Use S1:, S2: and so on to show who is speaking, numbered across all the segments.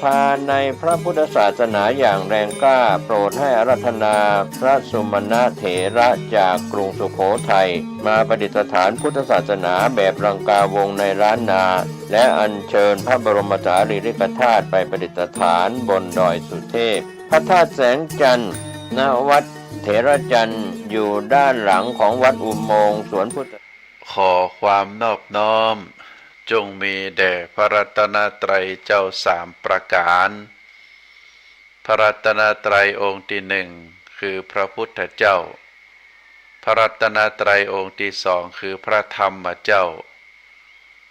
S1: ภาในพระพุทธศาสนาอย่างแรงกล้าโปรดให้อาราธนาพระสุมาณเถระจากกรุงสุโขทัยมาประดิษฐานพุทธศาสนาแบบรังกาวงในล้านนาและอัญเชิญพระบรมสารีริกธาตุไปประดิษฐานบนดอยสุเทพพระธาตุแสงจันทร์ณวัดเถระจันทร์อยู่ด้านหลังของวัดอุโมงค์สวนพุทธ
S2: ขอความนอบน้อมจงมีแด่พระรัตนตรัยเจ้าสามประการพระรัตนตรัยองค์ที่หนึ่งคือพระพุทธเจ้าพระรัตนตรัยองค์ที่สองคือพระธรรมเจ้า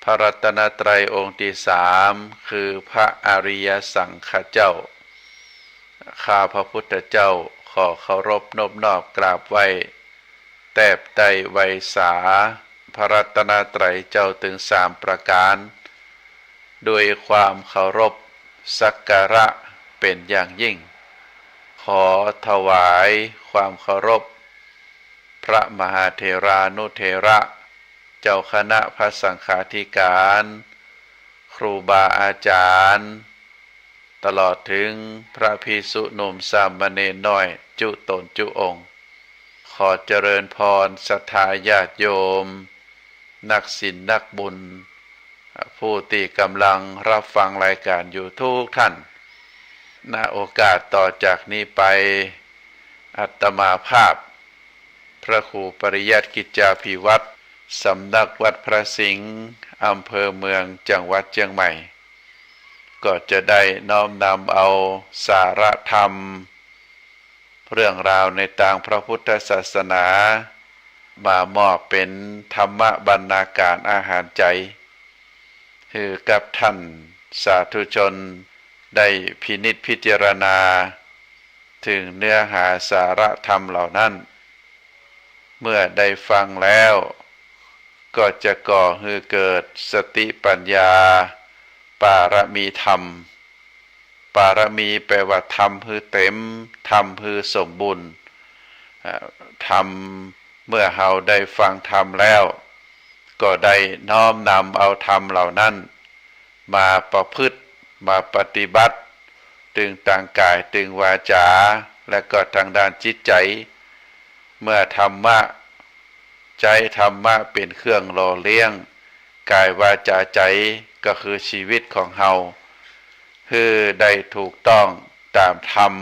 S2: พระรัตนตรัยองค์ที่สามคือพระอริยสังฆเจ้าข้าพระพุทธเจ้าขอเคารพนอบน้อมกราบไหว้แทบไตรไวสาพระรัตนตรัยเจ้าถึงสามประการด้วยความเคารพสักการะเป็นอย่างยิ่งขอถวายความเคารพพระมหาเถรานุเถระเจ้าคณะพระสังฆาธิการครูบาอาจารย์ตลอดถึงพระภิกษุหนุ่มสามเณรน้อยจุตนจุองค์ขอเจริญพรศรัทธาญาติโยมนักศีลนักบุญผู้ที่กำลังรับฟังรายการอยู่ทุกท่านณโอกาสต่อจากนี้ไปอาตมาภาพพระครูปริยัติกิจจาภิวัตรสำนักวัดพระสิงห์อำเภอเมืองจังหวัดเชียงใหม่ก็จะได้น้อมนำเอาสาระธรรมเรื่องราวในทางพระพุทธศาสนามามอบเป็นธรรมบรรณาการอาหารใจคือกับท่านสาธุชนได้พินิจพิจารณาถึงเนื้อหาสาระธรรมเหล่านั้นเมื่อได้ฟังแล้วก็จะก่อให้เกิดสติปัญญาปารมีธรรมปารมีแปลว่าธรรมคือเต็มธรรมคือสมบูรณ์ธรรมเมื่อเราได้ฟังธรรมแล้วก็ได้น้อมนำเอาธรรมเหล่านั้นมาประพฤติมาปฏิบัติถึงทางกายถึงวาจาและก็ทางด้านจิตใจเมื่อธรรมะใจธรรมะเป็นเครื่องหล่อเลี้ยงกายวาจาใจก็คือชีวิตของเฮาคือได้ถูกต้องตามธรรม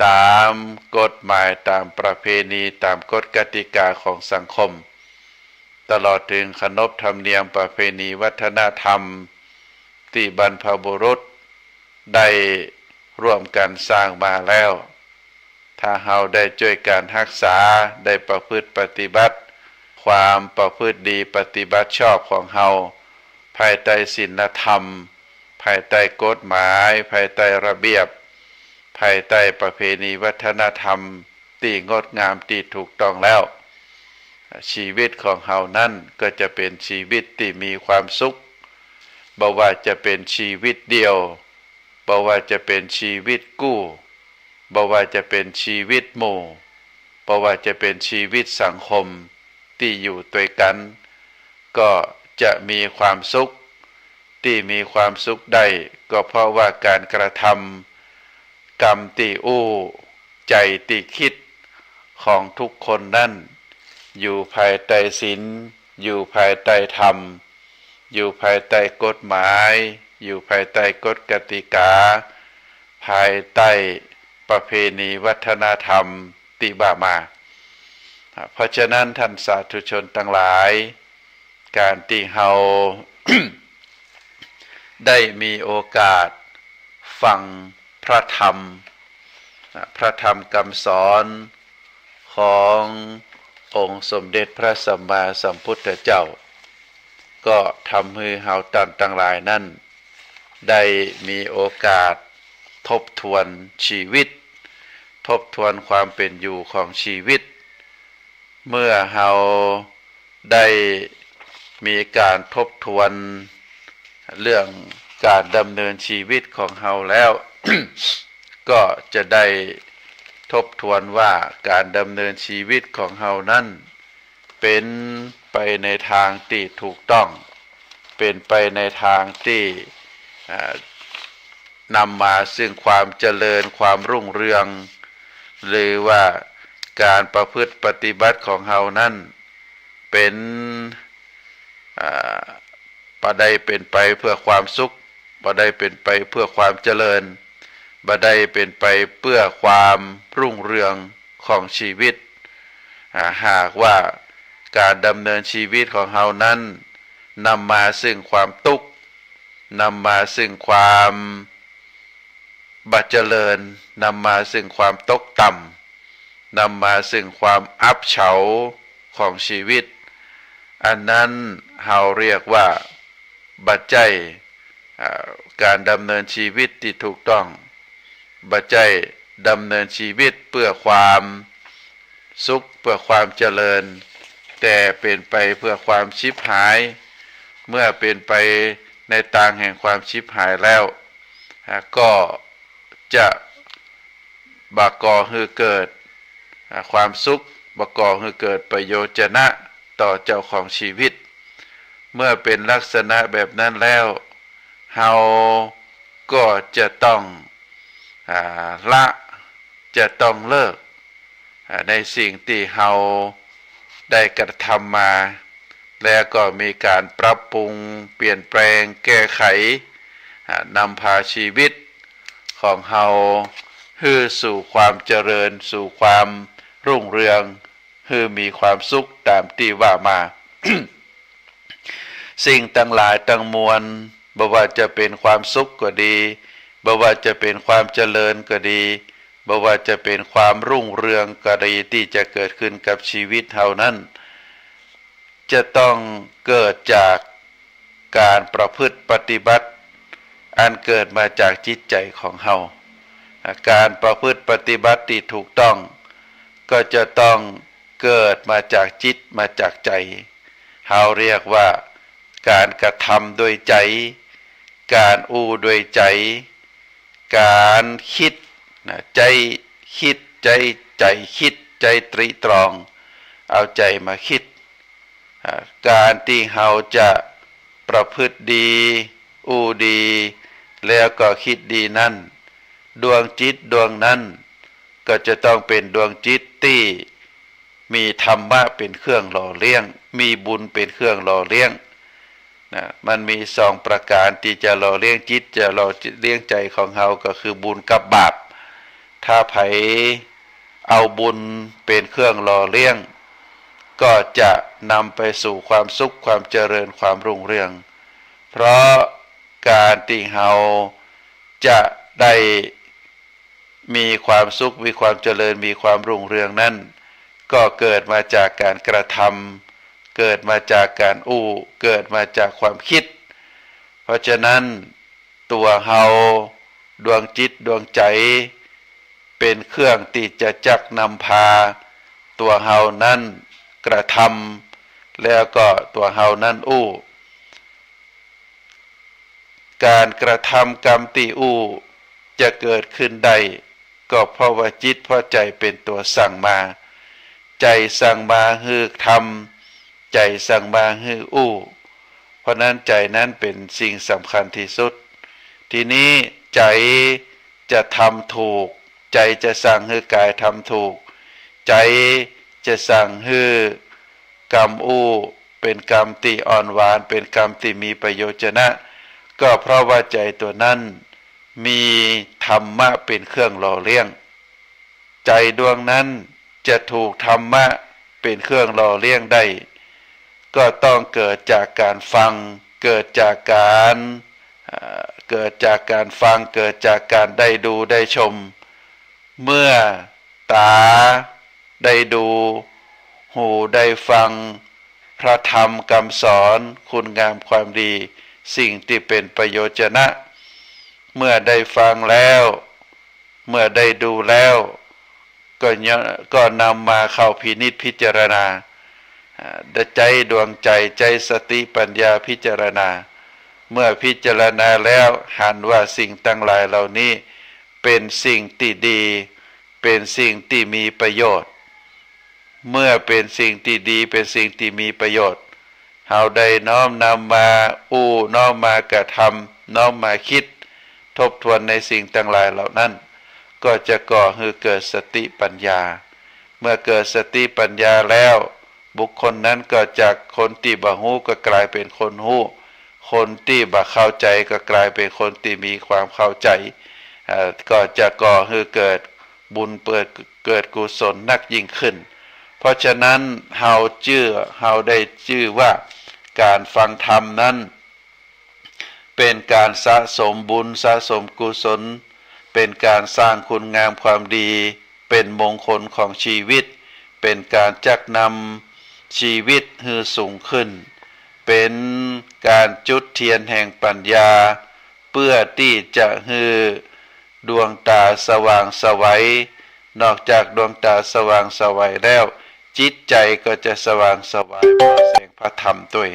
S2: ตามกฎหมายตามประเพณีตามกฎกติกาของสังคมตลอดถึงขนบธรรมเนียมประเพณีวัฒนธรรมที่บรรพบุรุษได้ร่วมกันสร้างมาแล้วถ้าเฮาได้ช่วยการรักษาได้ประพฤติปฏิบัติความประพฤติดีปฏิบัติชอบของเฮาภายใต้ศีลธรรมภายใต้กฎหมายภายใต้ระเบียบภายใต้ประเพณีวัฒนธรรมที่งดงามที่ถูกต้องแล้วชีวิตของเฮานั้นก็จะเป็นชีวิตที่มีความสุขบ่ว่าจะเป็นชีวิตเดียวบ่ว่าจะเป็นชีวิตคู่บ่ว่าจะเป็นชีวิตหมู่บ่ว่าจะเป็นชีวิตสังคมที่อยู่ด้วยกันก็จะมีความสุขที่มีความสุขได้ก็เพราะว่าการกระทำกรรมที่อู้ใจที่คิดของทุกคนนั้นอยู่ภายใต้ศีลอยู่ภายใต้ธรรมอยู่ภายใต้กฎหมายอยู่ภายใต้กฎกติกาภายใต้ประเพณีวัฒนธรรมที่บ่ามาเพราะฉะนั้นท่านสาธุชนทั้งหลายการที่เฮา ได้มีโอกาสฟังพระธรรมคำสอนขององค์สมเด็จพระสัมมาสัมพุทธเจ้าก็ทำให้เฮาท่านทั้งหลายนั้นได้มีโอกาสทบทวนชีวิตทบทวนความเป็นอยู่ของชีวิตเมื่อเฮาได้มีการทบทวนเรื่องการดำเนินชีวิตของเฮาแล้ว ก็จะได้ทบทวนว่าการดำเนินชีวิตของเฮานั้นเป็นไปในทางที่ถูกต้องเป็นไปในทางที่ นำมาซึ่งความเจริญความรุ่งเรืองหรือว่าการประพฤติปฏิบัติของเฮานั้นเป็นบ่ได้เป็นไปเพื่อความสุขบ่ได้เป็นไปเพื่อความเจริญบ่ได้เป็นไปเพื่อความรุ่งเรืองของชีวิตหากว่าการดำเนินชีวิตของเฮานั้นนำมาซึ่งความทุกข์นำมาซึ่งความบ่เจริญนำมาซึ่งความตกต่ำนำมาซึ่งความอับเฉาของชีวิตอันนั้นเฮาเรียกว่าบัจจัยการดำเนินชีวิตที่ถูกต้องบัจจัยดำเนินชีวิตเพื่อความสุขเพื่อความเจริญแต่เป็นไปเพื่อความชิบหายเมื่อเป็นไปในทางแห่งความชิบหายแล้วก็จะบ่ก่อให้เกิดความสุขบ่ก่อให้เกิดประโยชนะต่อเจ้าของชีวิตเมื่อเป็นลักษณะแบบนั้นแล้วเฮาก็จะต้องละจะต้องเลิกในสิ่งที่เฮาได้กระทำมาแล้วก็มีการปรับปรุงเปลี่ยนแปลงแก้ไขนำพาชีวิตของเฮาให้สู่ความเจริญสู่ความรุ่งเรืองให้มีความสุขตามที่ว่ามา สิ่งต่างหลายต่างมวลบ่ว่าจะเป็นความสุขก็ดีบ่ว่าจะเป็นความเจริญก็ดีบ่ว่าจะเป็นความรุ่งเรืองก็ดีที่จะเกิดขึ้นกับชีวิตเฮานั้นจะต้องเกิดจากการประพฤติปฏิบัติอันเกิดมาจากจิตใจของเฮาการประพฤติปฏิบัติที่ถูกต้องก็จะต้องเกิดมาจากจิตมาจากใจเฮาเรียกว่าการกระทำโดยใจการอู้โดยใจการคิดใจคิดใจคิดใจตรีตรองเอาใจมาคิดการที่เฮาจะประพฤติดีอู้ดีแล้วก็คิดดีนั้นดวงจิตดวงนั้นก็จะต้องเป็นดวงจิตที่มีธรรมะเป็นเครื่องหล่อเลี้ยงมีบุญเป็นเครื่องหล่อเลี้ยงมันมีสองประการที่จะหล่อเลี้ยงจิตจะหล่อเลี้ยงใจของเฮาก็คือบุญกับบาปถ้าไผเอาบุญเป็นเครื่องหล่อเลี้ยงก็จะนำไปสู่ความสุขความเจริญความรุ่งเรืองเพราะการที่เฮาจะได้มีความสุขมีความเจริญมีความรุ่งเรืองนั้นก็เกิดมาจากการกระทำเกิดมาจากการอู้เกิดมาจากความคิดเพราะฉะนั้นตัวเฮาดวงจิตดวงใจเป็นเครื่องที่จะจักนำพาตัวเฮานั้นกระทำแล้วก็ตัวเฮานั้นอู้การกระทำกรรมที่อู้จะเกิดขึ้นได้ก็เพราะว่าจิตเพราะใจเป็นตัวสั่งมาใจสั่งมาฮือทำใจสั่งมาฮืออู้เพราะนั้นใจนั้นเป็นสิ่งสำคัญที่สุดทีนี้ใจจะทำถูกใจจะสั่งฮือกายทำถูกใจจะสั่งฮือกรรมอู้เป็นกรรมที่อ่อนหวานเป็นกรรมที่มีประโยชนะก็เพราะว่าใจตัวนั้นมีธรรมะเป็นเครื่องหล่อเลี้ยงใจดวงนั้นจะถูกธรรมะเป็นเครื่องหล่อเลี้ยงได้ก็ต้องเกิดจากการฟังเกิดจากการฟังเกิดจากการได้ดูได้ชมเมื่อตาได้ดูหูได้ฟังพระธรรมคำสอนคุณงามความดีสิ่งที่เป็นประโยชนะเมื่อได้ฟังแล้วเมื่อได้ดูแล้วก็นำมาเข้าพินิจพิจารณาใจดวงใจใจสติปัญญาพิจารณาเมื่อพิจารณาแล้วหันว่าสิ่งทั้งหลายเหล่านี้เป็นสิ่งที่ดีเป็นสิ่งที่มีประโยชน์เมื่อเป็นสิ่งที่ดีเป็นสิ่งที่มีประโยชน์เฮาได้น้อมนำมาอู้น้อมมากระทำน้อมมาคิด ทบทวนในสิ่งต่างหลายเหล่านั้นก็จะก่อให้เกิดสติปัญญาเมื่อเกิดสติปัญญาแล้วบุคคลนั้นก็จากคนที่บ่ฮู้ก็กลายเป็นคนฮู้คนที่บ่เข้าใจก็กลายเป็นคนที่มีความเข้าใจก็จะก่อให้เกิดบุญเกิดกุศลนักยิ่งขึ้นเพราะฉะนั้นเฮาได้ชื่อว่าการฟังธรรมนั้นเป็นการสะสมบุญสะสมกุศลเป็นการสร้างคุณงามความดีเป็นมงคลของชีวิตเป็นการจักนำชีวิตให้สูงขึ้นเป็นการจุดเทียนแห่งปัญญาเพื่อที่จะให้ดวงตาสว่างไสวนอกจากดวงตาสว่างไสวแล้วจิตใจก็จะสว่างไสวเพราะแสงพระธรรมด้วย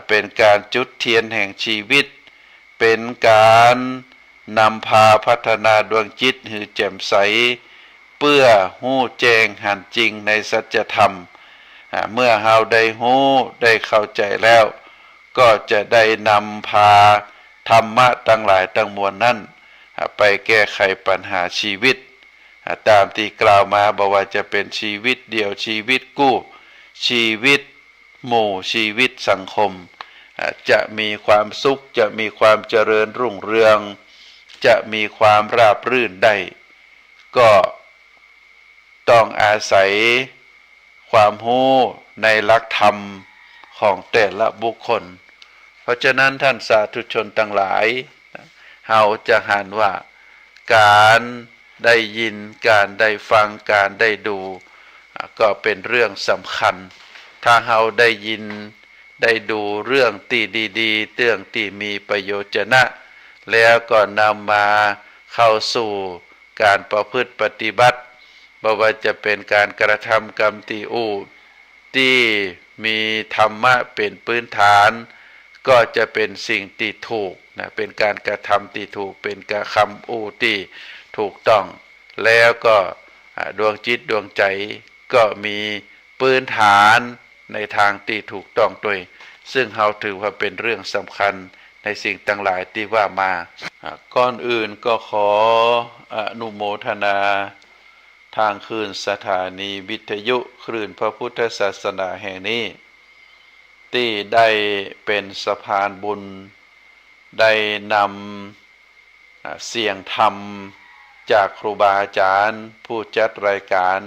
S2: เป็นการจุดเทียนแห่งชีวิตเป็นการนำพาพัฒนาดวงจิตให้แจ่มใสเพื่อฮู้แจ้งหันจริงในสัจธรรมเมื่อเราได้ฮู้ได้เข้าใจแล้วก็จะได้นำพาธรรมะทั้งหลายทั้งมวลนั้นไปแก้ไขปัญหาชีวิตตามที่กล่าวมาบอกว่าจะเป็นชีวิตเดี่ยวชีวิตคู่ชีวิตหมู่ชีวิตสังคมจะมีความสุขจะมีความเจริญรุ่งเรืองจะมีความราบรื่นได้ก็ต้องอาศัยความรู้ในหลักธรรมของแต่ละบุคคลเพราะฉะนั้นท่านสาธุชนทั้งหลายเฮาจะหันว่าการได้ยินการได้ฟังการได้ดูก็เป็นเรื่องสำคัญถ้าเฮาได้ยินได้ดูเรื่องที่ดีๆเรื่องที่มีประโยชน์นะแล้วก็นำมาเข้าสู่การประพฤติปฏิบัติบ่ว่าจะเป็นการกระทำกรรมที่มีธรรมะเป็นพื้นฐานก็จะเป็นสิ่งที่ถูกนะเป็นการกระทำที่ถูกเป็นการคำที่ถูกต้องแล้วก็ดวงจิตดวงใจก็มีพื้นฐานในทางที่ถูกต้องด้วยซึ่งเราถือว่าเป็นเรื่องสำคัญในสิ่งต่างหลายที่ว่ามาก่อนอื่นก็ขออนุโมทนาทางคลื่นสถานีวิทยุคลื่นพระพุทธศาสนาแห่งนี้ที่ได้เป็นสะพานบุญได้นำเสียงธรรมจากครูบาอาจารย์ผู้จัดรายการ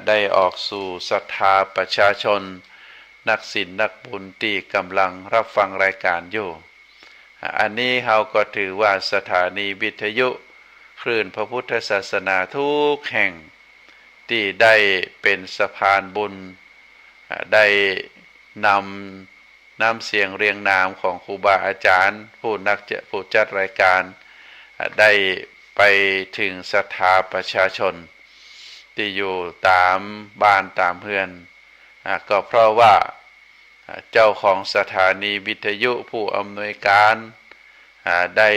S2: ได้ออกสู่ศรัทธาประชาชนนักศีลนักบุญที่กำลังรับฟังรายการอยู่อันนี้เราก็ถือว่าสถานีวิทยุคลื่นพระพุทธศาสนาทุกแห่งที่ได้เป็นสะพานบุญได้นำเสียงเรียงนามของครูบาอาจารย์ผู้จัดรายการได้ไปถึงศรัทธาประชาชนที่อยู่ตามบ้านตามเรือนก็เพราะว่าเจ้าของสถานีวิทยุผู้อำนวยการได้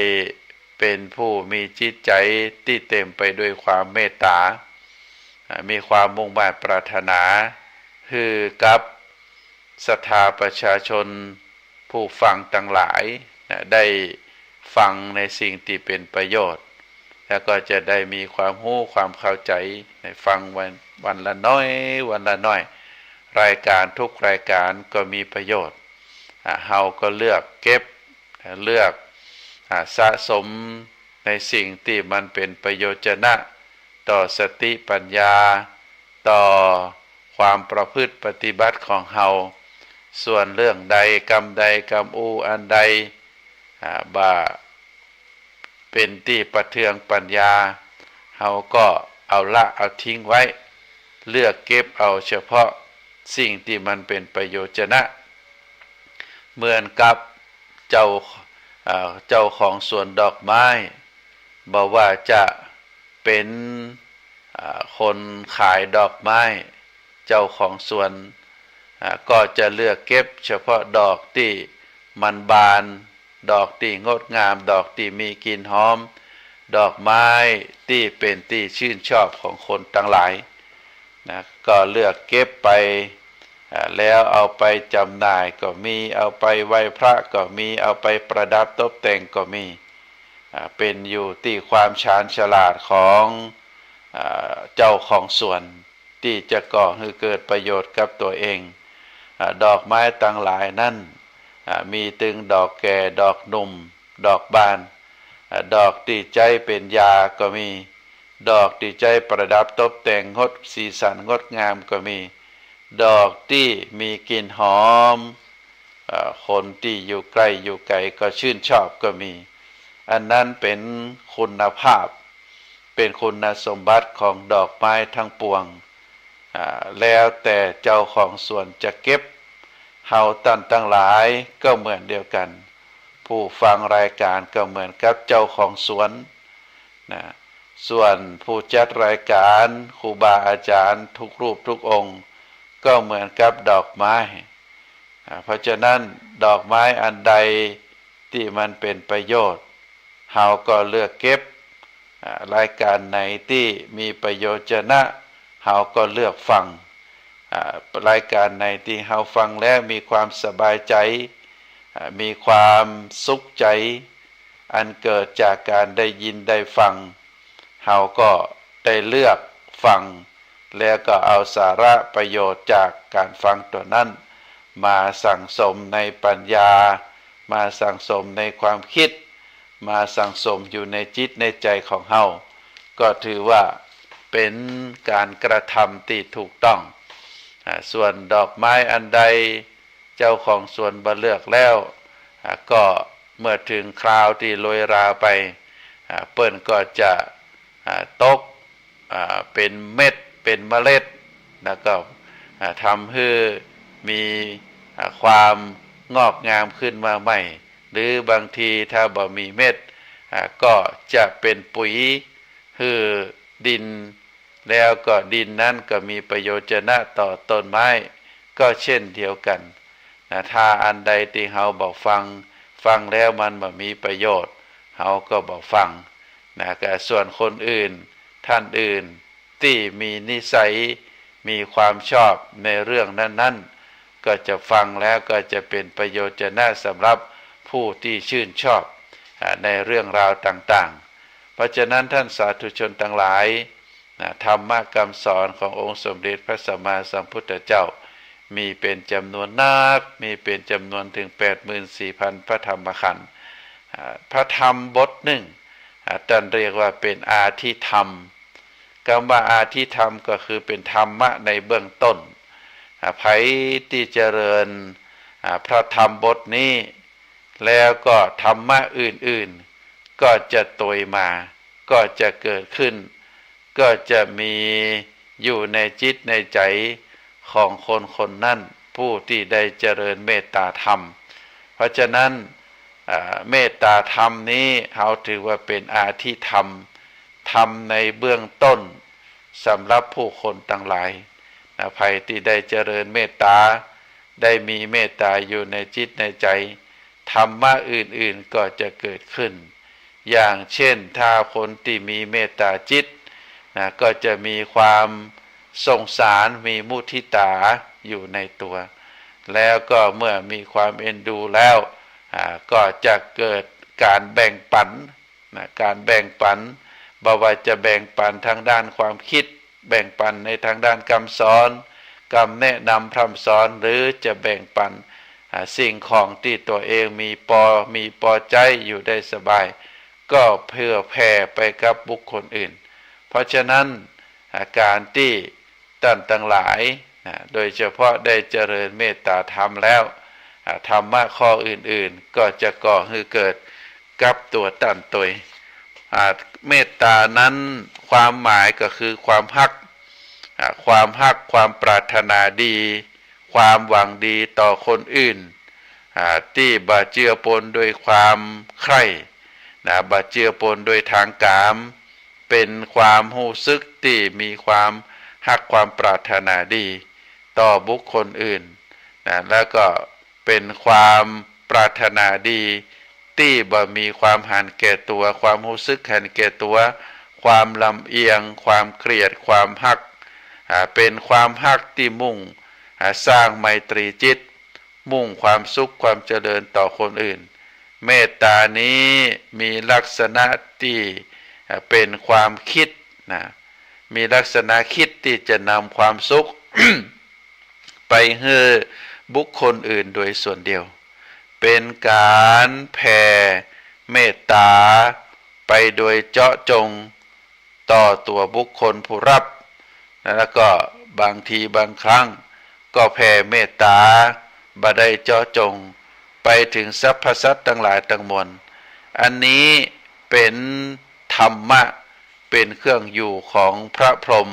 S2: เป็นผู้มีจิตใจที่เต็มไปด้วยความเมตตามีความมุ่งมั่นปรารถนาคือกับศรัทธาประชาชนผู้ฟังทั้งหลายได้ฟังในสิ่งที่เป็นประโยชน์แล้วก็จะได้มีความรู้ความเข้าใจในฟังวันละน้อยวันละน้อยรายการทุกรายการก็มีประโยชน์เฮาก็เลือกเก็บเลือกสะสมในสิ่งที่มันเป็นประโยชน์นะต่อสติปัญญาต่อความประพฤติปฏิบัติของเฮาส่วนเรื่องใดกรรมใดกรรมอันใดบ่าเป็นที่ประเทืองปัญญาเฮาก็เอาทิ้งไว้เลือกเก็บเอาเฉพาะสิ่งที่มันเป็นประโยชน์นะเหมือนกับเจ้าของสวนดอกไม้บอกว่าจะเป็นคนขายดอกไม้เจ้าของสวนก็จะเลือกเก็บเฉพาะดอกที่มันบานดอกที่งดงามดอกที่มีกลิ่นหอมดอกไม้ที่เป็นที่ชื่นชอบของคนทั้งหลายนะก็เลือกเก็บไปแล้วเอาไปจำหน่ายก็มีเอาไปไหว้พระก็มีเอาไปประดับตกแต่งก็มี เป็นอยู่ที่ความชาญฉลาดของเจ้าของสวนที่จะก่อให้เกิดประโยชน์กับตัวเองดอกไม้ต่างหลายนั่นมีตึงดอกแก่ดอกหนุ่มดอกบานดอกที่ใจเป็นยาก็มีดอกที่ใจประดับตกแต่งงดสีสันงดงามก็มีดอกที่มีกลิ่นหอมคนที่อยู่ใกล้อยู่ไกลก็ชื่นชอบก็มีอันนั้นเป็นคุณภาพเป็นคุณสมบัติของดอกไม้ทั้งปวงแล้วแต่เจ้าของสวนจะเก็บเฮาตั้นทั้งหลายก็เหมือนเดียวกันผู้ฟังรายการก็เหมือนกับเจ้าของสวนนะส่วนผู้จัดรายการครูบาอาจารย์ทุกรูปทุกองค์ก็เหมือนกับดอกไม้เพราะฉะนั้นดอกไม้อันใดที่มันเป็นประโยชน์เฮาก็เลือกเก็บรายการไหนที่มีประโยชน์นะเฮาก็เลือกฟังรายการไหนที่เฮาฟังแล้วมีความสบายใจมีความสุขใจอันเกิดจากการได้ยินได้ฟังเฮาก็ได้เลือกฟังแล้วก็เอาสาระประโยชน์จากการฟังตัวนั้นมาสั่งสมในปัญญามาสั่งสมในความคิดมาสั่งสมอยู่ในจิตในใจของเฮาก็ถือว่าเป็นการกระทำที่ถูกต้องส่วนดอกไม้อันใดเจ้าของสวนบ่เลือกแล้วก็เมื่อถึงคราวที่โรยราไปเปิ้นก็จะตกเป็นเม็ดเป็นเมล็ดแล้วก็ทำให้มีความงอกงามขึ้นมาใหม่หรือบางทีถ้าบ่มีเม็ดก็จะเป็นปุ๋ยให้ดินแล้วก็ดินนั้นก็มีประโยชน์นะต่อต้นไม้ก็เช่นเดียวกันถ้าอันใดที่เฮาบอกฟังแล้วมันบ่มีประโยชน์เฮาก็บอกฟังก็ส่วนคนอื่นท่านอื่นที่มีนิสัยมีความชอบในเรื่องนั้นๆก็จะฟังแล้วก็จะเป็นประโยชน์นะสำหรับผู้ที่ชื่นชอบในเรื่องราวต่างๆเพราะฉะนั้นท่านสาธุชนทั้งหลายธรรมะคำสอนขององค์สมเด็จพระสัมมาสัมพุทธเจ้ามีเป็นจำนวนนักมีเป็นจำนวนถึง 84,000 พระธรรมขันธ์พระธรรมบทหนึ่งท่านเรียกว่าเป็นอาทิธรรมคำว่าอาทิธรรมก็คือเป็นธรรมะในเบื้องต้นไผที่เจริญพระธรรมบทนี้แล้วก็ธรรมะอื่นๆก็จะโตยมาก็จะเกิดขึ้นก็จะมีอยู่ในจิตในใจของคนคนนั้นผู้ที่ได้เจริญเมตตาธรรมเพราะฉะนั้นเมตตาธรรมนี้เขาถือว่าเป็นอาทิธรรมธรรมในเบื้องต้นสำหรับผู้คนทั้งหลายใครที่ได้เจริญเมตตาได้มีเมตตาอยู่ในจิตในใจธรรมะอื่นๆก็จะเกิดขึ้นอย่างเช่นถ้าคนที่มีเมตตาจิตก็จะมีความสงสารมีมุทิตาอยู่ในตัวแล้วก็เมื่อมีความเอ็นดูแล้วก็จะเกิดการแบ่งปันการแบ่งปันบ่ว่าจะแบ่งปันทางด้านความคิดแบ่งปันในทางด้านคำสอนคำแนะนำพร่ำสอนหรือจะแบ่งปันสิ่งของที่ตัวเองมีพอใจอยู่ได้สบายก็เพื่อแผ่ไปกับบุคคลอื่นเพราะฉะนั้นการที่ท่านทั้งหลายโดยเฉพาะได้เจริญเมตตาธรรมแล้วธรรมะข้ออื่นๆก็จะก่อให้เกิดกับตัวท่านตัวเมตตานั้นความหมายก็คือความฮักความปรารถนาดีความหวังดีต่อคนอื่นที่บ่เจือปนด้วยความใคร่บ่เจือปนด้วยทางกามเป็นความรู้สึกที่มีความฮักความปรารถนาดีต่อบุคคลอื่นแล้วก็เป็นความปรารถนาดีที่บ่มีความหันแก่ตัวความรู้สึกหันแก่ตัวความลำเอียงความเกลียดความฮักเป็นความฮักที่มุ่งสร้างไมตรีจิตมุ่งความสุขความเจริญต่อคนอื่น เมตตานี้มีลักษณะที่เป็นความคิดนะมีลักษณะคิดที่จะนำความสุข ไปให้บุคคลอื่นโดยส่วนเดียวเป็นการแผ่เมตตาไปโดยเจาะจงต่อตัวบุคคลผู้รับแล้วก็บางทีบางครั้งก็แผ่เมตตาบ่ได้เจาะจงไปถึงสรรพสัตว์ทั้งหลายทั้งมวลอันนี้เป็นธรรมะเป็นเครื่องอยู่ของพระพรหม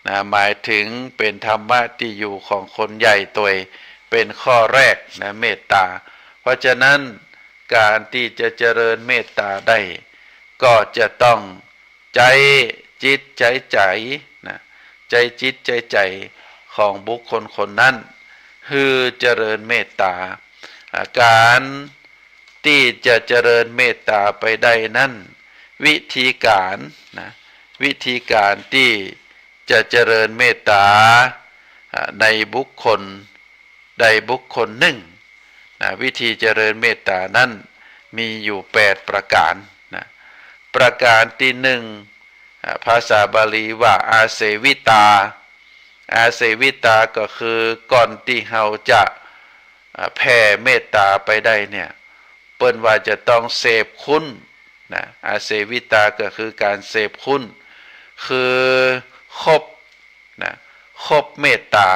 S2: นะหมายถึงเป็นธรรมะที่อยู่ของคนใหญ่ตัวเป็นข้อแรกนะเมตตาเพราะฉะนั้นการที่จะเจริญเมตตาได้ก็จะต้องใจจิตใจนะใจจิตใจของบุคคลคนนั้นคือเจริญเมตตาการที่จะเจริญเมตตาไปได้นั้นวิธีการนะวิธีการที่จะเจริญเมตตาในบุคคลใดบุคคลหนึ่งนะวิธีเจริญเมตตานั้นมีอยู่8ประการนะประการที่หนึ่งภาษาบาลีว่าอาเสวิตาอาเสวิตาก็คือก่อนที่เราจะแผ่เมตตาไปได้เนี่ยเปิ้นว่าจะต้องเสพคุณนะอาเสวิตาก็คือการเสพคุณคือคบนะคบเมตตา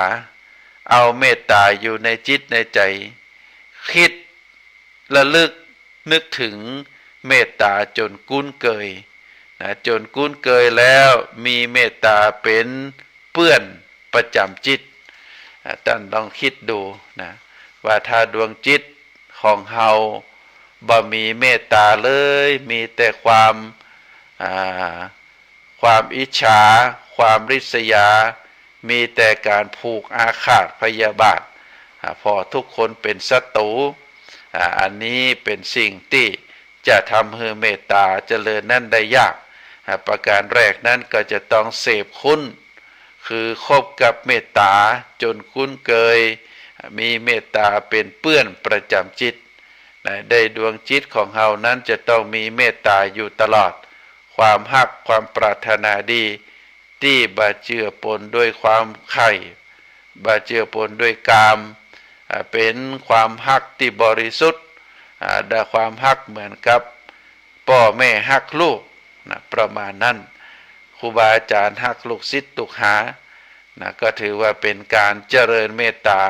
S2: เอาเมตตาอยู่ในจิตในใจคิดระลึกนึกถึงเมตตาจนคุ้นเคยนะจนคุ้นเคยแล้วมีเมตตาเป็นเปื้อนประจำจิตท่านลองคิดดูนะว่าถ้าดวงจิตของเฮาบ่มีเมตตาเลยมีแต่ความอิจฉาความริษยามีแต่การผูกอาฆาตพยาบาทพอทุกคนเป็นศัตรูอันนี้เป็นสิ่งที่จะทำให้เมตตาเจริญนั่นได้ยากประการแรกนั้นก็จะต้องเสพคุณคือคบกับเมตตาจนคุ้นเคยมีเมตตาเป็นเปื้อนประจำจิตได้ดวงจิตของเฮานั้นจะต้องมีเมตตาอยู่ตลอดความฮักความปรารถนาดีที่บ่เจือปนด้วยความใคร่บ่เจือปนด้วยกามเป็นความฮักที่บริสุทธิ์ได้ความฮักเหมือนกับพ่อแม่ฮักลูกนะประมาณนั้นครูบาอาจารย์ฮักลูกศิษย์ลูกหานะก็ถือว่าเป็นการเจริญเมตตา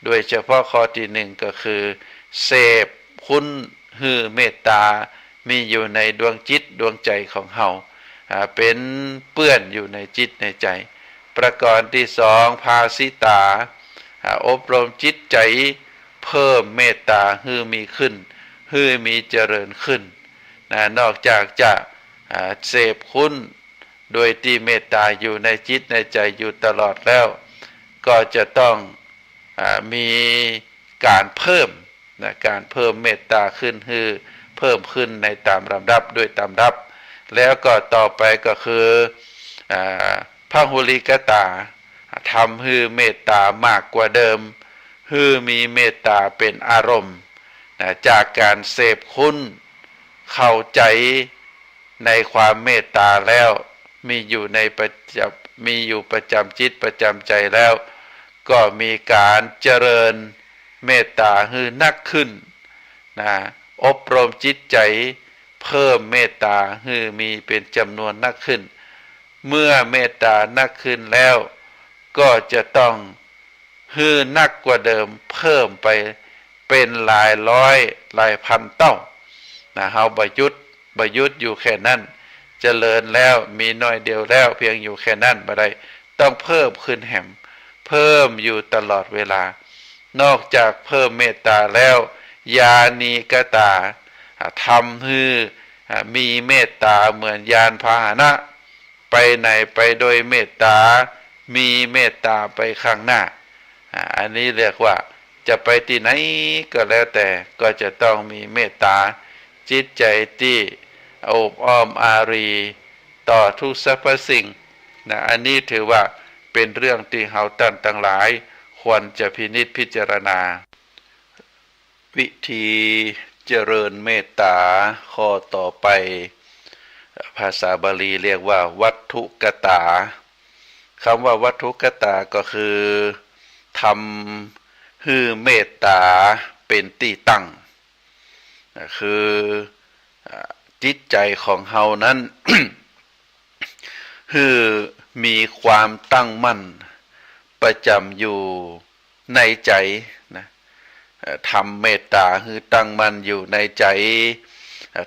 S2: โดยเฉพาะข้อที่หนึ่งก็คือเสพคุณคือเมตตามีอยู่ในดวงจิตดวงใจของเฮาเป็นเปื้อนอยู่ในจิตในใจประการที่สองภาสิตาอบรมจิตใจเพิ่มเมตตาให้มีขึ้นให้มีเจริญขึ้นนอกจากจะเสพคุณโดยที่เมตตาอยู่ในจิตในใจอยู่ตลอดแล้วก็จะต้องมีการเพิ่มการเพิ่มเมตตาขึ้นให้เพิ่มขึ้นในตามลำดับด้วยตามลำดับแล้วก็ต่อไปก็คือพหุลิกตาทำให้เมตตามากกว่าเดิมให้มีเมตตาเป็นอารมณ์จากการเสพคุณเข้าใจในความเมตตาแล้วมีอยู่ประจำจิตประจำใจแล้วก็มีการเจริญเมตตาให้นักขึ้นอบรมจิตใจเพิ่มเมตตาให้มีเป็นจำนวนนักขึ้นเมื่อเมตตานักขึ้นแล้วก็จะต้องให้นักกว่าเดิมเพิ่มไปเป็นหลายร้อยหลายพันเท่าเฮาบ่หยุดอยู่แค่นั้นเจริญแล้วมีน้อยเดียวแล้วเพียงอยู่แค่นั้นบ่ได้ต้องเพิ่มขึ้นแหมเพิ่มอยู่ตลอดเวลานอกจากเพิ่มเมตตาแล้วญาณีกตาทำให้มีเมตตาเหมือนยานพาหนะไปไหนไปโดยเมตตามีเมตตาไปข้างหน้าอันนี้เรียกว่าจะไปที่ไหนก็แล้วแต่ก็จะต้องมีเมตตาจิตใจที่โอบอ้อมอารีต่อทุกสรรพสิ่งอันนี้ถือว่าเป็นเรื่องที่เฮาท่านทั้งหลายควรจะพินิจพิจารณาวิธี เจริญเมตตาข้อต่อไปภาษาบาลีเรียกว่าวัตถุกตาคำว่าวัตถุกตาก็คือทำให้เมตตาเป็นที่ตั้งคือจิตใจของเฮานั้น คือมีความตั้งมั่นประจำอยู่ในใจนะทำเมตตาคือตั้งมั่นอยู่ในใจ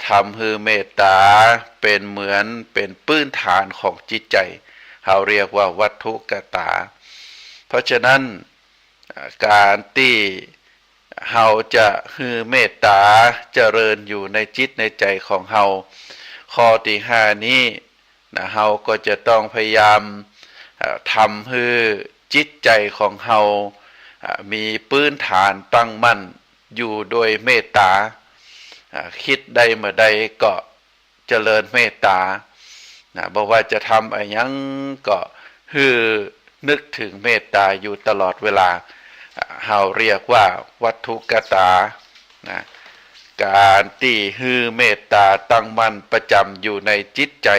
S2: ทำคือเมตตาเป็นเหมือนเป็นพื้นฐานของจิตใจเราเรียกว่าวัตถุกตาเพราะฉะนั้นการที่เราจะคือเมตตาเจริญอยู่ในจิตในใจของเราข้อที่ห้านี้เราก็จะต้องพยายามทำให้จิตใจของเรามีพื้นฐานตั้งมั่นอยู่โดยเมตตาคิดได้เมื่อใดก็เจริญเมตตาบอกว่าจะทำอะไรยังก็คือนึกถึงเมตตาอยู่ตลอดเวลาเราเรียกว่าวัตถุกตาการที่ฮือเมตตาตั้งมั่นประจำอยู่ในจิตใจ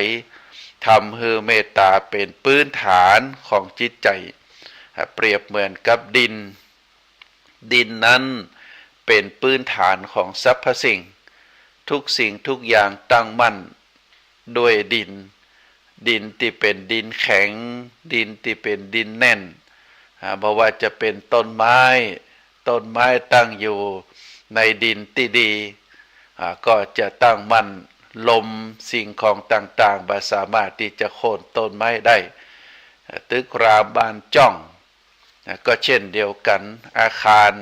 S2: ทำให้เมตตาเป็นพื้นฐานของจิตใจเปรียบเหมือนกับดินนั้นเป็นพื้นฐานของสรรพสิ่งทุกสิ่งทุกอย่างตั้งมั่นด้วยดินที่เป็นดินแข็งดินที่เป็นดินแน่นเพราะว่าจะเป็นต้นไม้ตั้งอยู่ในดินที่ดีก็จะตั้งมั่นลมสิ่งของต่างๆบ่สามารถที่จะโค่นต้นไม้ได้ตึกรามบ้านจ้องก็เช่นเดียวกันอาคาร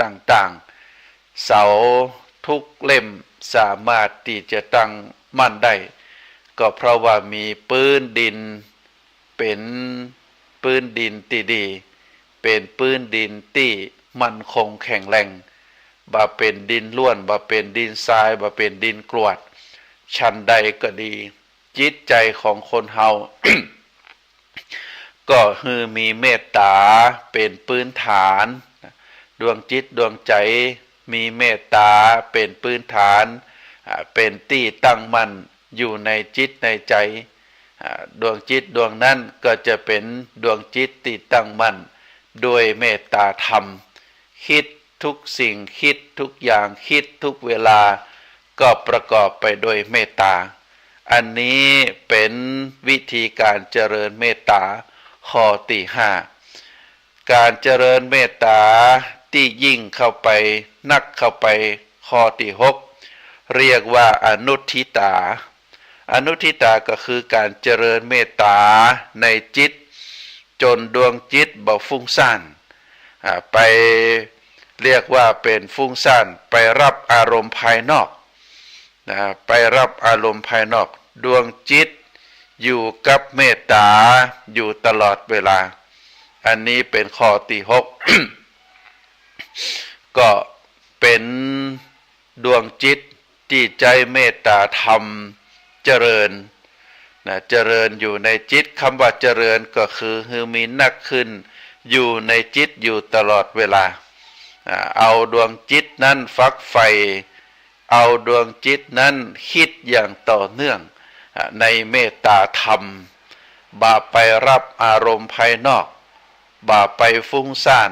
S2: ต่างๆเสาทุกเล่มสามารถที่จะตั้งมั่นได้ก็เพราะว่ามีพื้นดินเป็นพื้นดินที่ดีเป็นพื้นดินที่มั่นคงแข็งแรงบ่เป็นดินล้วนบ่เป็นดินทรายบ่เป็นดินกรวดชั้นใดก็ดีจิตใจของคนเฮา ก็คือมีเมตตาเป็นพื้นฐานดวงจิตดวงใจมีเมตตาเป็นพื้นฐานเป็นที่ตั้งมั่นอยู่ในจิตในใจดวงจิตดวงนั้นก็จะเป็นดวงจิตที่ตั้งมั่นด้วยเมตตาธรรมคิดทุกสิ่งคิดทุกอย่างคิดทุกเวลาก็ประกอบไปด้วยเมตตาอันนี้เป็นวิธีการเจริญเมตตาข้อที่ห้าการเจริญเมตตาที่ยิ่งเข้าไปนักเข้าไปข้อที่หกเรียกว่าอนุทิตาก็คือการเจริญเมตตาในจิตจนดวงจิตบ่ฟุ้งซ่านไปเรียกว่าเป็นฟุ้งซ่านไปรับอารมณ์ภายนอกไปรับอารมณ์ภายนอกดวงจิตอยู่กับเมตตาอยู่ตลอดเวลาอันนี้เป็นข้อที่หก ก็เป็นดวงจิตที่ใจเมตตาธรรมเจริญเจริญอยู่ในจิตคำว่าเจริญก็คือมีนักขึ้นอยู่ในจิตอยู่ตลอดเวลาเอาดวงจิตนั้นฟักไฟเอาดวงจิตนั้นคิดอย่างต่อเนื่องในเมตตาธรรมบ่าไปรับอารมณ์ภายนอกบ่าไปฟุ้งซ่าน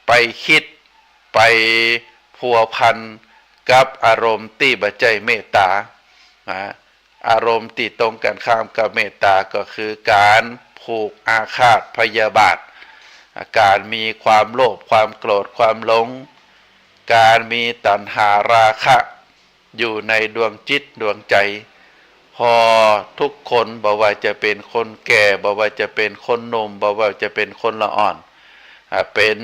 S2: ไปคิดไปพัวพันกับอารมณ์ที่บ่ใจเมตตาอารมณ์ที่ตรงกันข้ามกับเมตตาก็คือการผูกอาฆาตพยาบาทการมีความโลภความโกรธความหลงการมีตัณหาราคะอยู่ในดวงจิตดวงใจพอทุกคนบอกว่าจะเป็นคนแก่บอกว่าจะเป็นคนหนุ่มบอกว่าจะเป็นคนละอ่อนเป็น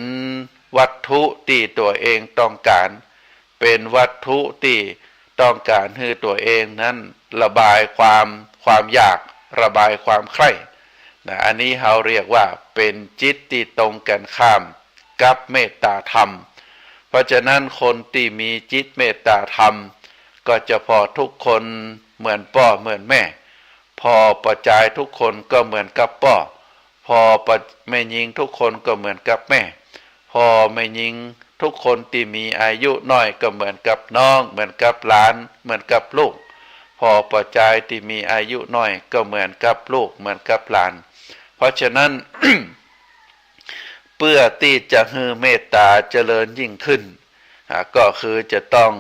S2: วัตถุที่ตัวเองต้องการเป็นวัตถุที่ต้องการให้ตัวเองนั้นระบายความอยากระบายความใคร่อันนี้เราเรียกว่าเป็นจิตที่ตรงกันข้ามกับเมตตาธรรมเพราะฉะนั้นคนที่มีจิตเมตตาธรรมก็จะพอทุกคนเหมือนพ่อเหมือนแม่พอประจายทุกคนก็เหมือนกับพ่อพอแม่ยิงทุกคนก็เหมือนกับแม่พอแม่ยิง ทุกคนที่มีอายุน้อยก็เหมือนกับน้องเหมือนกับหลานเหมือนกับลูกพอปัจจัยที่มีอายุน้อยก็เหมือนกับลูกเหมือนกับหลานเพราะฉะนั้น เพื่อที่จะให้เมตตาเจริญยิ่งขึ้นก็คือจะต้อง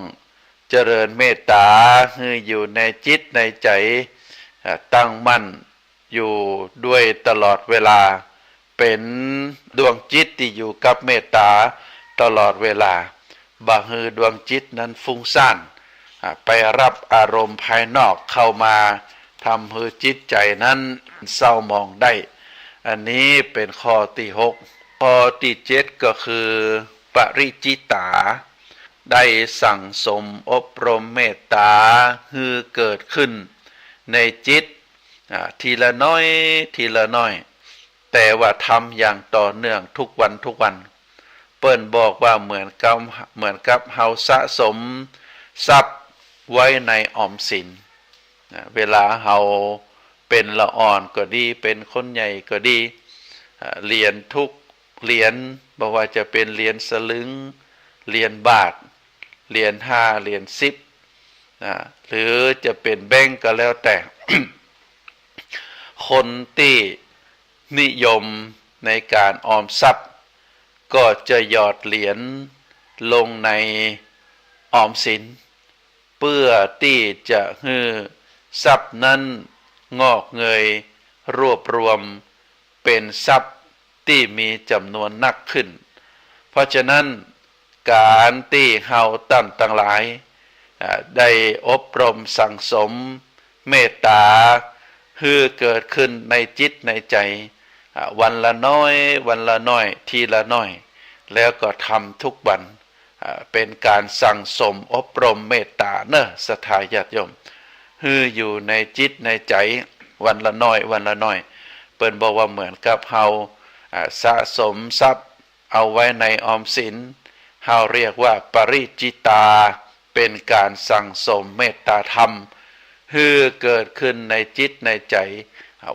S2: เจริญเมตตาให้อยู่ในจิตในใจตั้งมั่นอยู่ด้วยตลอดเวลาเป็นดวงจิตที่อยู่กับเมตตาตลอดเวลาบ่ให้ดวงจิตนั้นฟุ้งซ่านไปรับอารมณ์ภายนอกเข้ามาทำให้จิตใจนั้นเศร้าหมองได้อันนี้เป็นข้อที่6ข้อที่7ก็คือปริจิตาได้สั่งสมอบรมเมตตาให้เกิดขึ้นในจิตทีละน้อยทีละน้อยแต่ว่าทำอย่างต่อเนื่องทุกวันทุกวันเปิ้นบอกว่าเหมือนกับเฮาสะสมทรัพย์ไว้ในออมสินเวลาเฮาเป็นละอ่อนก็ดีเป็นคนใหญ่ก็ดีเหรียญทุกเหรียญบ่ว่าจะเป็นเหรียญสลึงเหรียญบาทเหรียญ5เหรียญ10หรือจะเป็นแบงก์ก็แล้วแต่ คนที่นิยมในการออมทรัพย์ก็จะหยอดเหรียญลงในออมสินเพื่อที่จะให้ทรัพย์นั้นงอกเงยรวบรวมเป็นทรัพย์ที่มีจำนวนนักขึ้นเพราะฉะนั้นการที่เฮาตั้งทั้งหลายได้อบรมสั่งสมเมตตาให้เกิดขึ้นในจิตในใจวันละน้อยวันละน้อยทีละน้อยแล้วก็ทำทุกวันเป็นการสั่งสมอบรมเมตตาเนอะศรัทธาญาติโยมให้อยู่ในจิตในใจวันละน้อยวันละน้อยเปิ้นบอกว่าเหมือนกับเฮาสะสมทรัพย์เอาไว้ในออมสินเฮาเรียกว่าปริจิตาเป็นการสั่งสมเมตตาธรรมให้เกิดขึ้นในจิตในใจ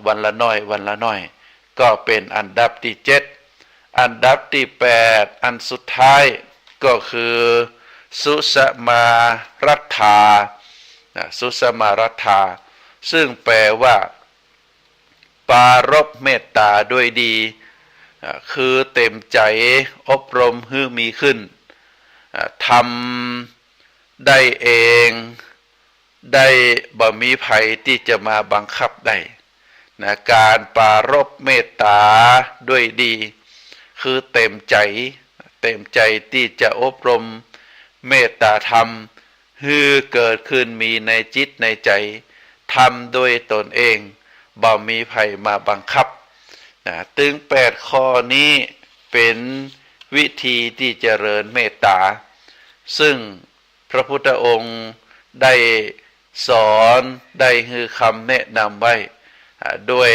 S2: วันละน้อยวันละน้อยก็เป็นอันดับที่7อันดับที่8อันสุดท้ายก็คือสุสมารัตถาสุสมารัตถาซึ่งแปลว่าปรารภเมตตาด้วยดีคือเต็มใจอบรมให้มีขึ้นทำได้เองได้บ่มีภัยที่จะมาบังคับได้การปรารภเมตตาด้วยดีคือเต็มใจที่จะอบรมเมตตาธรรมให้เกิดขึ้นมีในจิตในใจทำด้วยตนเองบ่มีภัยมาบังคับถึง8ข้อนี้เป็นวิธีที่เจริญเมตตาซึ่งพระพุทธองค์ได้สอนได้ให้คำแนะนำไว้ด้วย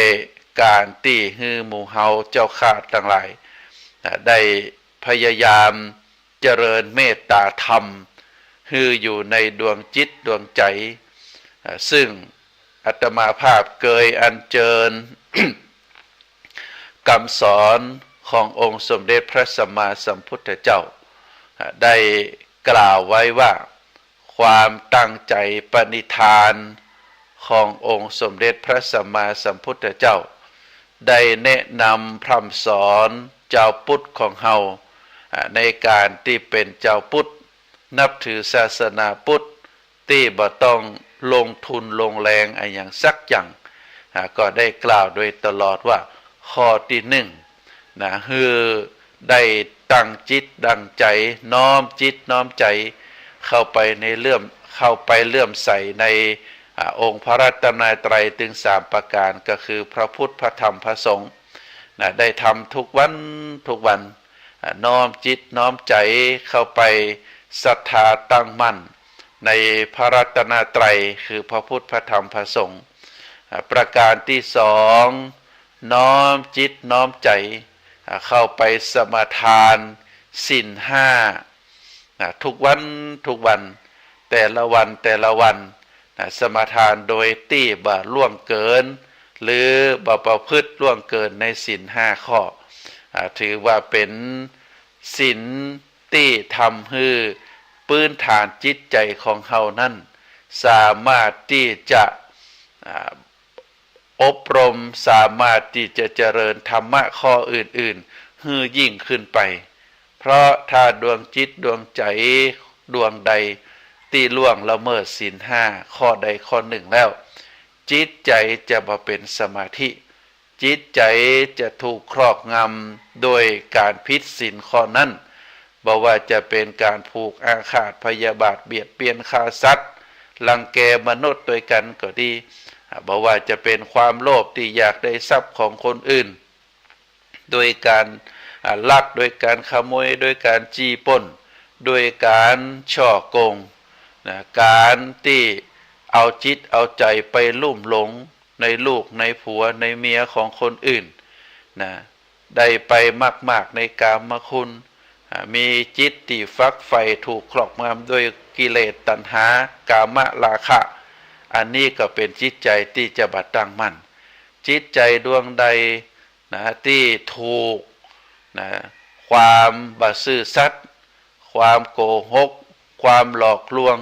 S2: การที่ให้หมู่เฮาเจ้าข้าทั้งหลายได้พยายามเจริญเมตตาธรรมให้อยู่ในดวงจิตดวงใจซึ่งอาตมาภาพเคยอัญเชิญ คำสอนขององค์สมเด็จพระสัมมาสัมพุทธเจ้าได้กล่าวไว้ว่าความตั้งใจปณิธานขององค์สมเด็จพระสัมมาสัมพุทธเจ้าได้แนะนำพร่ำสอนเจ้าพุทธของเฮาในการที่เป็นเจ้าพุทธนับถือศาสนาพุทธที่บ่ต้องลงทุนลงแรงอะไรอย่างสักอย่างก็ได้กล่าวโดยตลอดว่าข้อที่1คือได้ตั้งจิตดังใจน้อมจิตน้อมใจเข้าไปเลื่อมใสในองค์พระรัตนตรัยถึง3ประการก็คือพระพุทธพระธรรมพระสงฆ์ได้ทำทุกวันทุกวันน้อมจิตน้อมใจเข้าไปศรัทธาตั้งมั่นในพระรัตนตรัยคือพระพุทธพระธรรมพระสงฆ์ประการที่2น้อมจิตน้อมใจเข้าไปสมาทานศีล5ทุกวันทุกวันแต่ละวันสมาทานโดยที่บ่ล่วงเกินหรือบ่ประพฤติล่วงเกินในศีล5ข้อถือว่าเป็นศีล ที่ทำให้พื้นฐานจิตใจของเฮานั้นสามารถที่จะอบรมสามารถที่จะเจริญธรรมะข้ออื่นๆให้ยิ่งขึ้นไปเพราะถ้าดวงจิตดวงใจดวงใดที่ล่วงละเมิดศีลห้าข้อใดข้อหนึ่งแล้วจิตใจจะมาเป็นสมาธิจิตใจจะถูกครอบงำโดยการผิดศีลข้อนั้นบ่ว่าจะเป็นการผูกอาฆาตพยาบาทเบียดเบียนฆ่าสัตว์รังแกมนุษย์ด้วยกันก็ดีบ่ว่าจะเป็นความโลภที่อยากได้ทรัพย์ของคนอื่นโดยการลักโดยการขโมยโดยการจี้ปล้นโดยการช่อโกงการที่เอาจิตเอาใจไปลุ่มหลงในลูกในผัวในเมียของคนอื่นได้ไปมากๆในกามคุณมีจิตที่ฟักไฟถูกครอบงำด้วยกิเลสตัณหากามราคะอันนี้ก็เป็นจิตใจที่จะบัดตั้งมั่นจิตใจดวงใดที่ถูกความบ่ซื่อสัตย์ความโกหกความหลอกลวง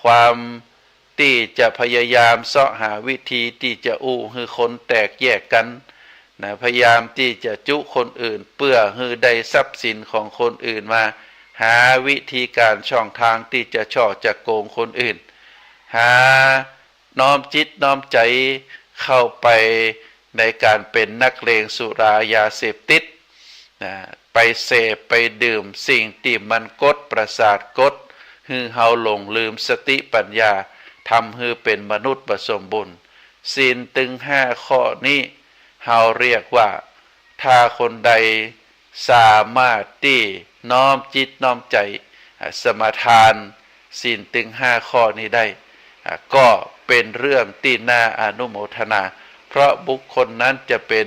S2: ความที่จะพยายามเสาะหาวิธีที่จะให้คนแตกแยกกันพยายามที่จะจุคนอื่นเพื่อให้ได้ทรัพย์สินของคนอื่นมาหาวิธีการช่องทางที่จะช่อจะโกงคนอื่นหาน้อมจิตน้อมใจเข้าไปในการเป็นนักเลงสุรายาเสพติดไปเสพไปดื่มสิ่งที่มันกดประสาทกดให้เฮาหลงลืมสติปัญญาทำให้เป็นมนุษย์บ่สมบูรณ์ศีลถึง5ข้อนี้เฮาเรียกว่าถ้าคนใดสามารถที่น้อมจิตน้อมใจสมาทานศีลถึง5ข้อนี้ได้ก็เป็นเรื่องที่น่าอนุโมทนาเพราะบุคคลนั้นจะเป็น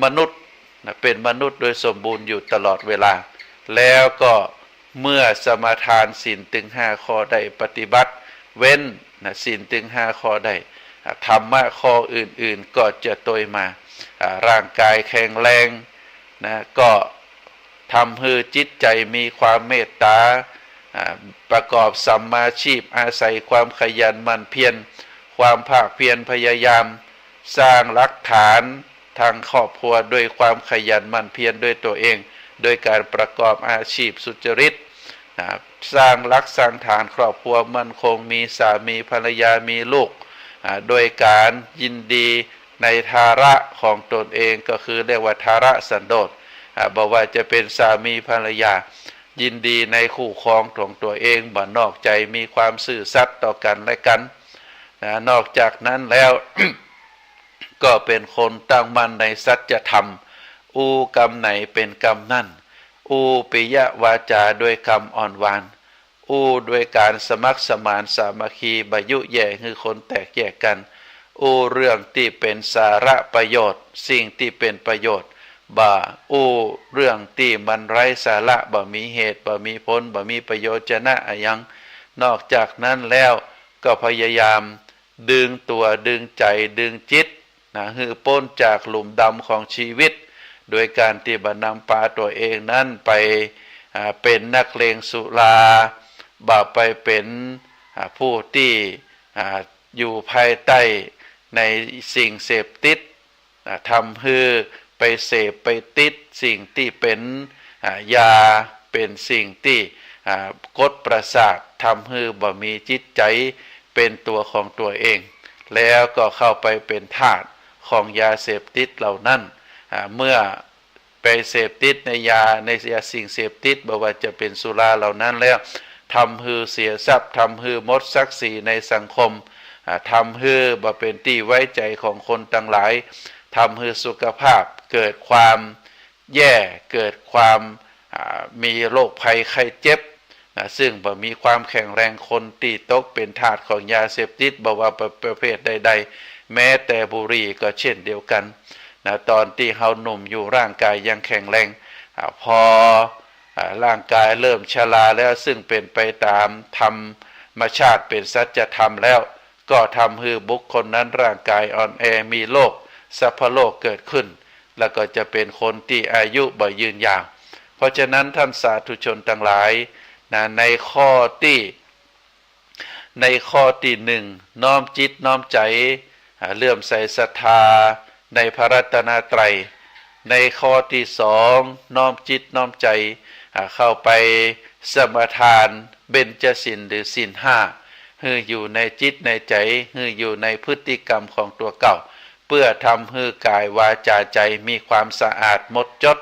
S2: มนุษย์โดยสมบูรณ์อยู่ตลอดเวลาแล้วก็เมื่อสมาทานศีลถึง5ข้อได้ปฏิบัติเว้นศีลถึง5ข้อได้ธรรมะข้ออื่นๆก็จะโตยมาร่างกายแข็งแรงก็ทำให้จิตใจมีความเมตตาประกอบสัมมาชีพอาศัยความขยันหมั่นเพียรความภาคเพียรพยายามสร้างหลักฐานทางครอบครัวด้วยความขยันหมั่นเพียรด้วยตัวเองโดยการประกอบอาชีพสุจริตสร้างหลักสร้างฐานครอบครัวมั่นคงมีสามีภรรยามีลูกโดยการยินดีในภาระของตนเองก็คือเรียกว่าภาระสันโดษบอกว่าจะเป็นสามีภรรยายินดีในคู่ครองของตัวเองบ่นอกใจมีความซื่อสัตย์ต่อกันและกันนอกจากนั้นแล้ว ก็เป็นคนตั้งมั่นในสัจธรรมกรรมไหนเป็นกรรมนั่นปิยวาจาด้วยคำอ่อนหวานด้วยการสมัครสมานสามัคคีบ่ยุแย่คือคนแตกแยกกันเรื่องที่เป็นสาระประโยชน์สิ่งที่เป็นประโยชน์บ่เรื่องที่มันไร้สาระบ่มีเหตุบ่มีผลบ่มีประโยชน์จะน่ายังนอกจากนั้นแล้วก็พยายามดึงตัวดึงใจดึงจิตให้พ้นจากหลุมดำของชีวิตโดยการที่บ่นำพาตัวเองนั้นไปเป็นนักเลงสุราบ่ไปเป็นผู้ที่อยู่ภายใต้ในสิ่งเสพติดทำให้ไปเสพไปติดสิ่งที่เป็นยาเป็นสิ่งที่กดประสาททำให้บ่มีจิตใจเป็นตัวของตัวเองแล้วก็เข้าไปเป็นทาสของยาเสพติดเหล่านั้นเมื่อไปเสพติดในยาสิ่งเสพติดบ่ว่าจะเป็นสุราเหล่านั้นแล้วทำให้เสียทรัพย์ทำให้หมดศักดิ์ศรีในสังคมทำให้บ่เป็นที่ไว้ใจของคนทั้งหลายทำให้สุขภาพเกิดความแย่เกิดความมีโรคภัยไข้เจ็บซึ่งบ่มีความแข็งแรงคนที่ตกเป็นทาสของยาเสพติดบ่ว่าประเภทใดๆแม้แต่บุหรี่ก็เช่นเดียวกันตอนที่เฮาหนุ่มอยู่ร่างกายยังแข็งแรงพอร่างกายเริ่มชราแล้วซึ่งเป็นไปตามธรรมชาติเป็นสัจธรรมแล้วก็ทำให้บุคคลนั้นร่างกายอ่อนแอมีโรคสัพพโรคเกิดขึ้นแล้วก็จะเป็นคนที่อายุบ่ยืนยาว เพราะฉะนั้นท่านสาธุชนทั้งหลายนะในข้อที่หนึ่งน้อมจิตน้อมใจเลื่อมใสศรัทธาในพระรัตนตรัยในข้อที่สองน้อมจิตน้อมใจเข้าไปสมทานเบญจศีลหรือศีลห้าให้อยู่ในจิตในใจให้อยู่ในพฤติกรรมของตัวเก่าเพื่อทำให้กายวาจาใจมีความสะอาดหมดจด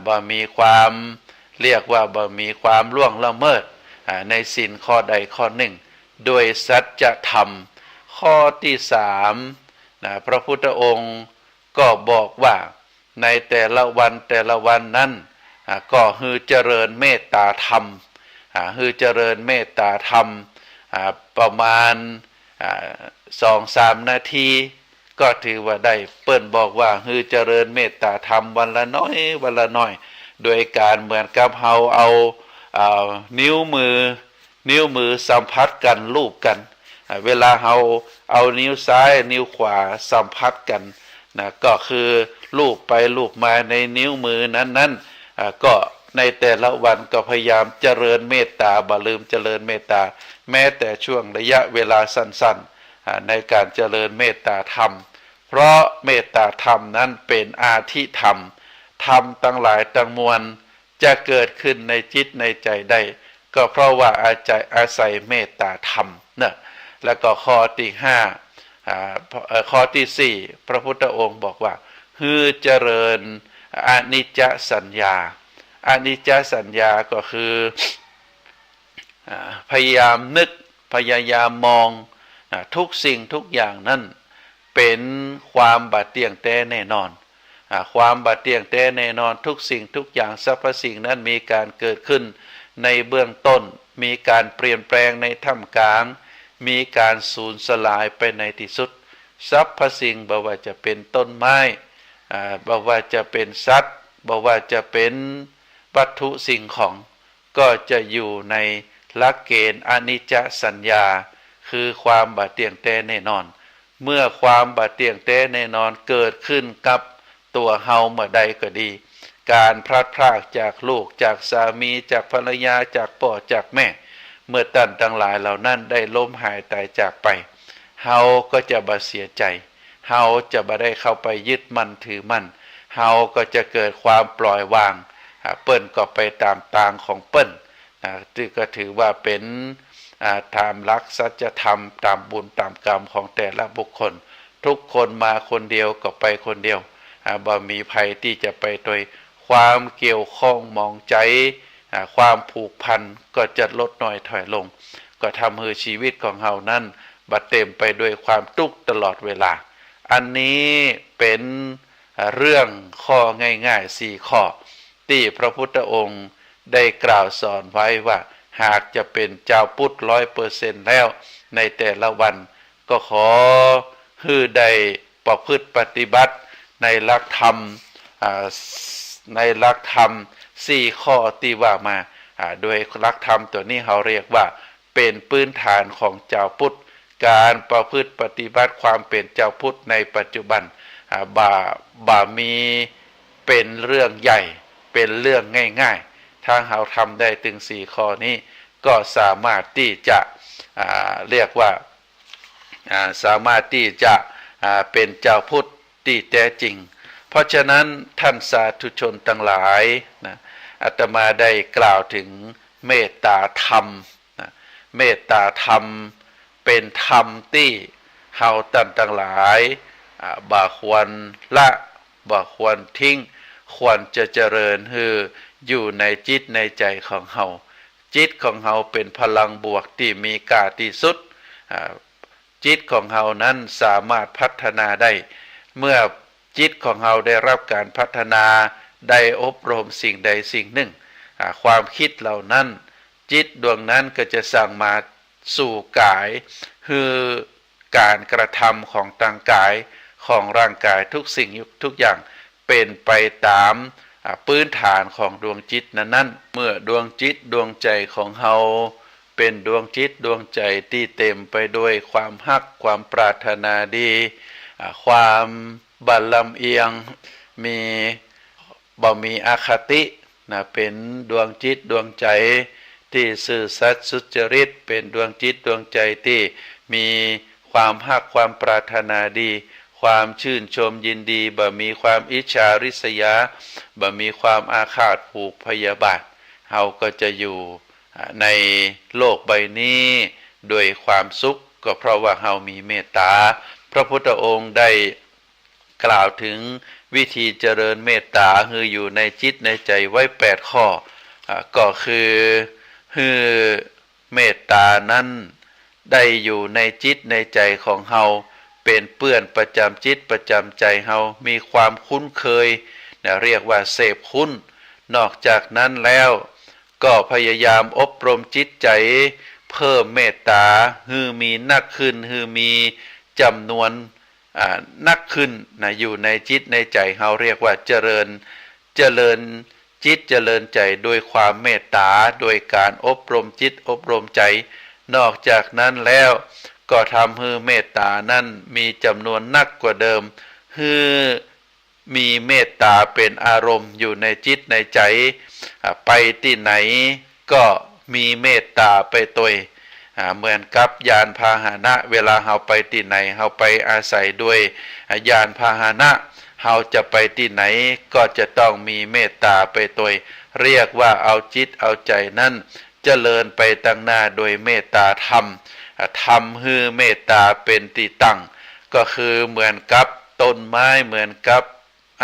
S2: บ่มีความเรียกว่าบ่มีความล่วงละเมิดในศีลข้อใดข้อหนึ่งโดยสัจธรรมข้อที่สามพระพุทธองค์ก็บอกว่าในแต่ละวันนั้นก็ฮือเจริญเมตตาธรรมฮือเจริญเมตตาธรรมประมาณ2-3 นาทีก็ถือว่าได้เปิ้นบอกว่าฮือเจริญเมตตาธรรมวันละน้อยโดยการเหมือนกับเอานิ้วมือสัมผัสกันลูบกันเวลาเอานิ้วซ้ายนิ้วขวาสัมผัสกันนะก็คือลูบไปลูบมาในนิ้วมือนั้นก็ในแต่ละวันก็พยายามเจริญเมตตาบ่ลืมเจริญเมตตาแม้แต่ช่วงระยะเวลาสั้นๆในการเจริญเมตตาธรรมเพราะเมตตาธรรมนั้นเป็นอาธิธรรมธรรมทั้งหลายทั้งมวลจะเกิดขึ้นในจิตในใจได้ก็เพราะว่าอาศัยเมตตาธรรมนะแล้วก็ข้อที่ข้อที่สี่พระพุทธองค์บอกว่าฮือเจริญอนิจจสัญญาอนิจจสัญญาก็คือพยายามนึกพยายามมองทุกสิ่งทุกอย่างนั้นเป็นความบาดเตียงแท้แน่นอนความบาดเตียงแท้แน่นอนทุกสิ่งทุกอย่างสรรพสิ่งนั้นมีการเกิดขึ้นในเบื้องต้นมีการเปลี่ยนแปลงในท่ามกลางมีการสูญสลายไปในที่สุดสรรพสิ่งบ่ว่าจะเป็นต้นไม้บ่ว่าจะเป็นสัตว์บ่ว่าจะเป็นวัตถุสิ่งของก็จะอยู่ในหลักเกณฑ์อนิจจสัญญาคือความบาดเตียงแท้แน่นอนเมื่อความบาดเตียงแท้แน่นอนเกิดขึ้นกับตัวเฮาเมื่อใดก็ดีการพลัดพรากจากลูกจากสามีจากภรรยาจากพ่อจากแม่เมื่อท่านทั้งหลายเหล่านั้นได้ล้มหายตายจากไปเฮาก็จะบ่เสียใจเฮาจะบ่ได้เข้าไปยึดมั่นถือมั่นเฮาก็จะเกิดความปล่อยวางเปิ้นก็ไปตามทางของเปิ้นที่ก็ถือว่าเป็นตามหลักสัจธรรมตามบุญตามกรรมของแต่ละบุคคลทุกคนมาคนเดียวก็ไปคนเดียวบ่มีภัยที่จะไปโดยความเกี่ยวข้องมองใจความผูกพันก็จะลดน้อยถอยลงก็ทำให้ชีวิตของเฮานั้นบัดเต็มไปด้วยความทุกข์ตลอดเวลาอันนี้เป็นเรื่องข้อง่ายๆ4ข้อที่พระพุทธองค์ได้กล่าวสอนไว้ว่าหากจะเป็นเจ้าพุทธ 100% แล้วในแต่ละวันก็ขอให้ได้ประพฤติปฏิบัติในหลักธรรม4ข้อที่ว่ามาโดยหลักธรรมตัวนี้เขาเรียกว่าเป็นพื้นฐานของเจ้าพุทธการประพฤติปฏิบัติความเป็นเจ้าพุทธในปัจจุบันบ่มีเป็นเรื่องใหญ่เป็นเรื่องง่ายๆถ้าเราทำได้ถึง4ข้อนี้ก็สามารถที่จะเรียกว่าสามารถที่จะเป็นเจ้าพุทธที่แท้จริงเพราะฉะนั้นท่านสาธุชนทั้งหลายนะอาตมาได้กล่าวถึงเมตตาธรรมนะเมตตาธรรมเป็นธรรมที่เฮาท่านทั้งหลายบ่ควรละบ่ควรทิ้งควรจะเจริญให้อยู่ในจิตในใจของเฮาจิตของเฮาเป็นพลังบวกที่มีค่าที่สุดจิตของเฮานั้นสามารถพัฒนาได้เมื่อจิตของเฮาได้รับการพัฒนาได้อบรมสิ่งใดสิ่งหนึ่งความคิดเหล่านั้นจิตดวงนั้นก็จะสั่งมาสู่กายคือการกระทำของทางกายของร่างกายทุกสิ่งทุกอย่างเป็นไปตามพื้นฐานของดวงจิตนั้นเมื่อดวงจิตดวงใจของเฮาเป็นดวงจิตดวงใจที่เต็มไปด้วยความฮักความปรารถนาดีความบัดลำเอียงมีอคติ เป็นดวงจิตดวงใจที่ซื่อสัตย์สุจริตเป็นดวงจิตดวงใจที่มีความฮักความปรารถนาดีความชื่นชมยินดีบ่มีความอิจฉาริษยาบ่มีความอาฆาตผูกพยาบาทเฮาก็จะอยู่ในโลกใบนี้ด้วยความสุขก็เพราะว่าเฮามีเมตตาพระพุทธองค์ได้กล่าวถึงวิธีเจริญเมตตาคืออยู่ในจิตในใจไว้8ข้อก็คือเมตตานั้นได้อยู่ในจิตในใจของเฮาเป็นเปื้อนประจำจิตประจำใจเฮามีความคุ้นเคยเรียกว่าเสพคุ้นนอกจากนั้นแล้วก็พยายามอบรมจิตใจเพิ่มเมตตาฮือมีนักขึ้นฮือมีจำนวนนักขึ้นอยู่ในจิตในใจเฮาเรียกว่าเจริญจิตเจริญใจโดยความเมตตาโดยการอบรมจิตอบรมใจนอกจากนั้นแล้วก็ทำให้เมตตานั้นมีจำนวนนักกว่าเดิมให้มีเมตตาเป็นอารมณ์อยู่ในจิตในใจไปที่ไหนก็มีเมตตาไปตัวเหมือนกับยานพาหนะเวลาเฮาไปที่ไหนเฮาไปอาศัยด้วยยานพาหนะเฮาจะไปที่ไหนก็จะต้องมีเมตตาไปตัวเรียกว่าเอาจิตเอาใจนั้นเจริญไปตั้งหน้าโดยเมตตาธรรมทำให้เมตตาเป็นที่ตั้งก็คือเหมือนกับต้นไม้เหมือนกับ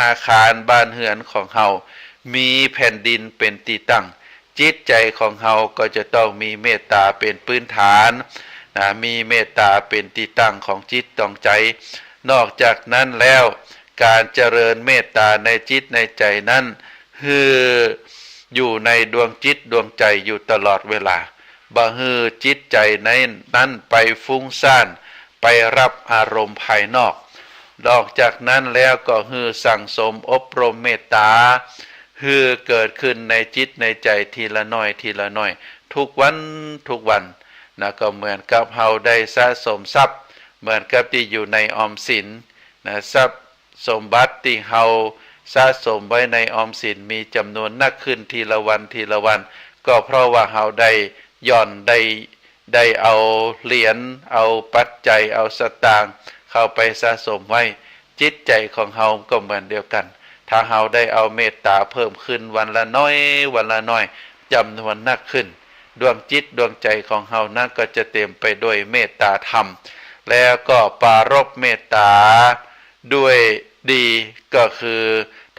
S2: อาคารบ้านเรือนของเฮามีแผ่นดินเป็นที่ตั้งจิตใจของเฮาก็จะต้องมีเมตตาเป็นพื้นฐานมีเมตตาเป็นที่ตั้งของจิตต้องใจนอกจากนั้นแล้วการเจริญเมตตาในจิตในใจนั้นคืออยู่ในดวงจิตดวงใจอยู่ตลอดเวลาบ่ฮือจิตใจนั้นไปฟุ้งซ่านไปรับอารมณ์ภายนอกนอกจากนั้นแล้วก็ฮือสั่งสมอบรมเมตตาฮือเกิดขึ้นในจิตในใจทีละน้อยทีละน้อยทุกวันก็เหมือนกับเฮาได้สะสมทรัพย์เหมือนกับที่อยู่ในออมสินทรัพย์สมบัติที่เฮาสะสมไว้ในออมสินมีจำนวนนักขึ้นทีละวันก็เพราะว่าเฮาได้ย่อนได้เอาเหรียญเอาปัจจัยเอาสตางค์เข้าไปสะสมไว้จิตใจของเฮาก็เหมือนเดียวกันถ้าเฮาได้เอาเมตตาเพิ่มขึ้นวันละน้อยจำนวนนักขึ้นดวงจิตดวงใจของเฮานั้นก็จะเต็มไปด้วยเมตตาธรรมแล้วก็ปรารภเมตตาด้วยดีก็คือ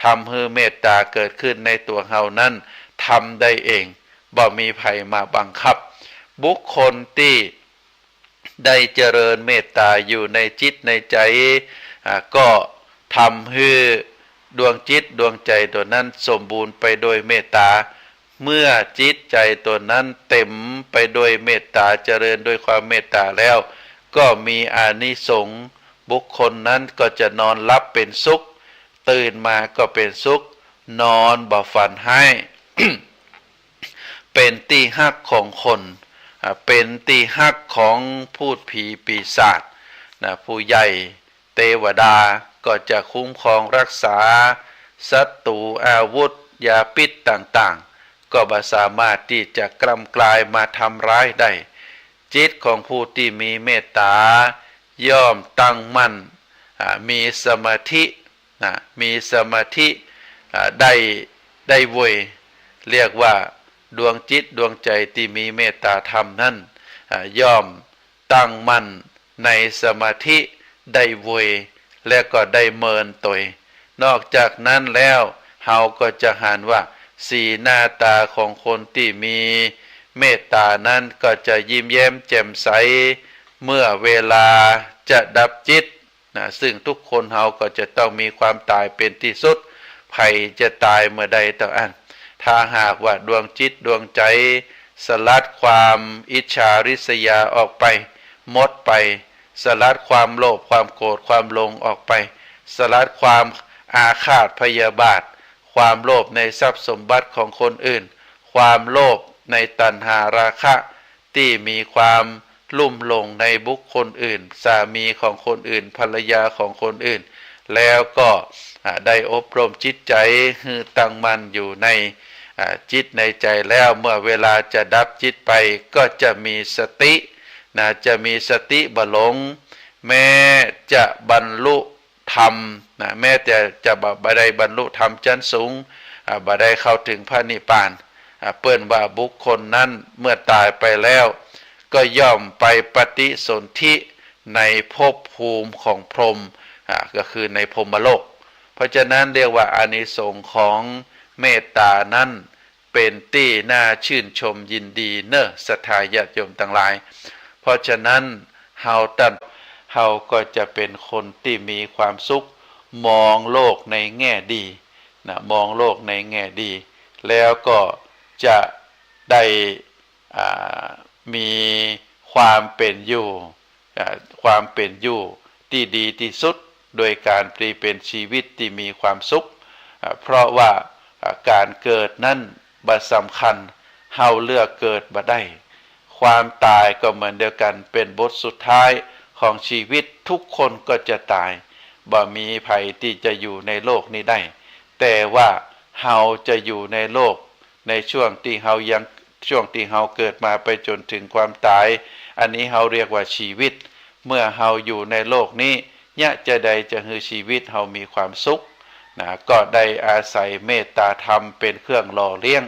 S2: ทำให้เมตตาเกิดขึ้นในตัวเฮานั้นทำได้เองบ่มีใครมาบังคับบุคคลที่ได้เจริญเมตตาอยู่ในจิตในใจก็ทำให้ดวงจิตดวงใจตัวนั้นสมบูรณ์ไปโดยเมตตาเมื่อจิตใจตัวนั้นเต็มไปโดยเมตตาเจริญด้วยความเมตตาแล้วก็มีอานิสงส์บุคคลนั้นก็จะนอนหลับเป็นสุขตื่นมาก็เป็นสุขนอนบ่ฝันให้ เป็นที่ฮักของคนเป็นที่ฮักของพูดผีปีศาจผู้ใหญ่เทวดาก็จะคุ้มครองรักษาศัตรูอาวุธยาพิษต่างๆก็บ่สามารถที่จะกล้ำกลายมาทำร้ายได้จิตของผู้ที่มีเมตตาย่อมตั้งมั่นมีสมาธิได้เวยเรียกว่าดวงจิตดวงใจที่มีเมตตาธรรมนั้นย่อมตั้งมั่นในสมาธิได้เวยและก็ได้เมินตัวนอกจากนั้นแล้วเฮาก็จะหันว่าสีหน้าตาของคนที่มีเมตตานั้นก็จะยิ้มแย้มแจ่มใสเมื่อเวลาจะดับจิตซึ่งทุกคนเฮาก็จะต้องมีความตายเป็นที่สุดใครจะตายเมื่อใดต่ออันถ้าหากว่าดวงจิตดวงใจสลัดความอิจฉาริษยาออกไปหมดไปสลัดความโลภความโกรธความหลงออกไปสลัดความอาฆาตพยาบาทความโลภในทรัพย์สมบัติของคนอื่นความโลภในตัณหาราคะที่มีความลุ่มหลงในบุคคลอื่นสามีของคนอื่นภรรยาของคนอื่นแล้วก็ได้อบรมจิตใจให้ตั้งมั่นอยู่ใน จิตในใจแล้วเมื่อเวลาจะดับจิตไปก็จะมีสติจะมีสติบ่หลงแม้จะบรรลุธรรมแม้จะบ่ได้บรรลุธรรมชั้นสูงบ่ได้เข้าถึงพระนิพพานเปิ้นว่าบุคคลนั้นเมื่อตายไปแล้วก็ย่อมไปปฏิสนธิในภพภูมิของพรหมก็คือในพรหมโลกเพราะฉะนั้นเรียกว่าอานิสงส์ของเมตตานั้นเป็นที่น่าชื่นชมยินดีเนอะศรัทธาญาติโยมทั้งหลายเพราะฉะนั้นเฮาก็จะเป็นคนที่มีความสุขมองโลกในแง่ดีมองโลกในแง่ดีแล้วก็จะได้มีความเป็นอยู่ที่ดีที่สุดโดยการเป็นชีวิตที่มีความสุขเพราะว่าการเกิดนั้นบ่สำคัญเฮาเลือกเกิดบ่ได้ความตายก็เหมือนเดียวกันเป็นบทสุดท้ายของชีวิตทุกคนก็จะตายบ่มีใครที่จะอยู่ในโลกนี้ได้แต่ว่าเฮาจะอยู่ในโลกในช่วงที่เฮาเกิดมาไปจนถึงความตายอันนี้เฮาเรียกว่าชีวิตเมื่อเฮาอยู่ในโลกนี้จะใดจะให้ชีวิตเฮามีความสุขก็ได้อาศัยเมตตาธรรมเป็นเครื่องหล่อเลี้ยง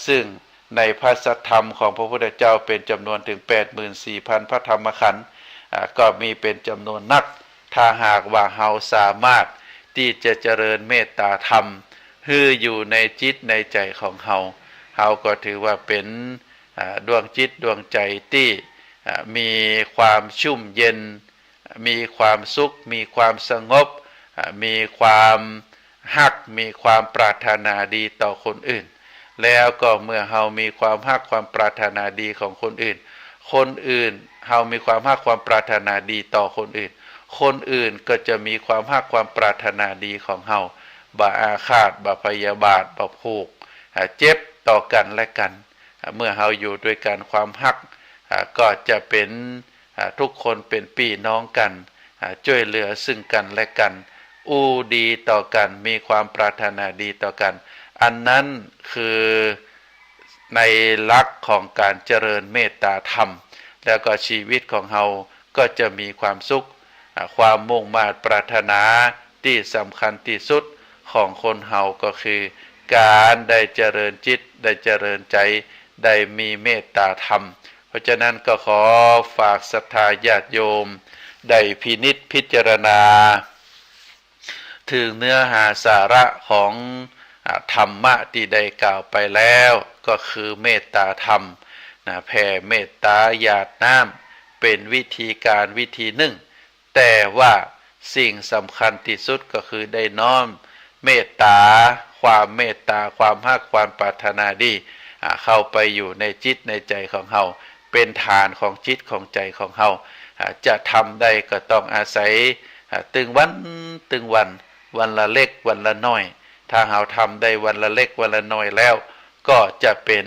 S2: ซึ่งในพระสัทธรรมของพระพุทธเจ้าเป็นจำนวนถึง 84,000 พระธรรมขันธ์ก็มีเป็นจำนวนนักถ้าหากว่าเฮาสามารถที่จะเจริญเมตตาธรรมให้อยู่ในจิตในใจของเฮาก็ถือว่าเป็นดวงจิตดวงใจที่มีความชุ่มเย็นมีความสุขมีความสงบมีความฮักมีความปรารถนาดีต่อคนอื่นแล้วก็เมื่อเฮามีความฮักความปรารถนาดีของคนอื่นเฮามีความฮักความปรารถนาดีต่อคนอื่นก็จะมีความฮักความปรารถนาดีของเฮาบ่อาฆาตบ่พยาบาทบ่ผูกเจ็บต่อกันและกันเมื่อเฮาอยู่ด้วยกันความฮักก็จะเป็นทุกคนเป็นพี่น้องกันช่วยเหลือซึ่งกันและกันดีต่อกันมีความปรารถนาดีต่อกันอันนั้นคือในหลักของการเจริญเมตตาธรรมแล้วก็ชีวิตของเฮาก็จะมีความสุขความมุ่งมา่ปรารถนาที่สำคัญที่สุดของคนเฮาก็คือการได้เจริญจิตได้เจริญใจได้มีเมตตาธรรมเพราะฉะนั้นก็ขอฝากศรัทธาญาติโยมได้พินิจพิจารณาถึงเนื้อหาสาระของธรรมะที่ได้กล่าวไปแล้วก็คือเมตตาธรรมแผ่เมตตาหยาดน้ำเป็นวิธีการวิธีหนึ่งแต่ว่าสิ่งสำคัญที่สุดก็คือได้น้อมเมตตาความเมตตาความฮักความปรารถนาดีเข้าไปอยู่ในจิตในใจของเฮาเป็นฐานของจิตของใจของเฮาจะทำได้ก็ต้องอาศัยตึงวันละเล็กวันละน้อยถ้าเฮาทำได้วันละเล็กวันละน้อยแล้วก็จะเป็น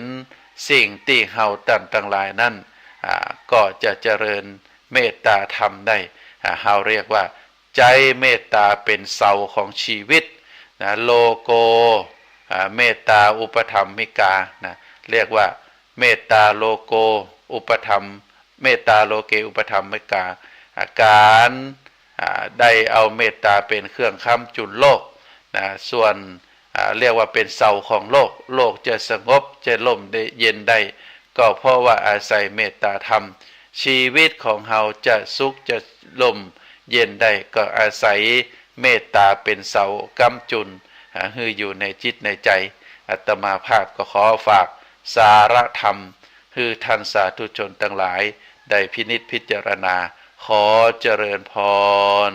S2: สิ่งที่เฮาทั้งหลายนั้นก็จะเจริญเมตตาธรรมได้เฮาเรียกว่าใจเมตตาเป็นเสาของชีวิตโลโกเมตตาอุปถัมมิกาเรียกว่าเมตตาโลโกอุปถัมเมตตาโลเกอุปถัมมิกาการได้เอาเมตตาเป็นเครื่องค้ำจุนโลกส่วนเรียกว่าเป็นเสาของโลกจะสงบจะล่มได้เย็นได้ก็เพราะว่าอาศัยเมตตาธรรมชีวิตของเฮาจะสุขจะล่มเย็นได้ก็อาศัยเมตตาเป็นเสาค้ำจุนให้อยู่ในจิตในใจอาตมาภาพก็ขอฝากสาระธรรมให้ท่านสาธุชนทั้งหลายได้พินิจพิจารณาขอเจริญพร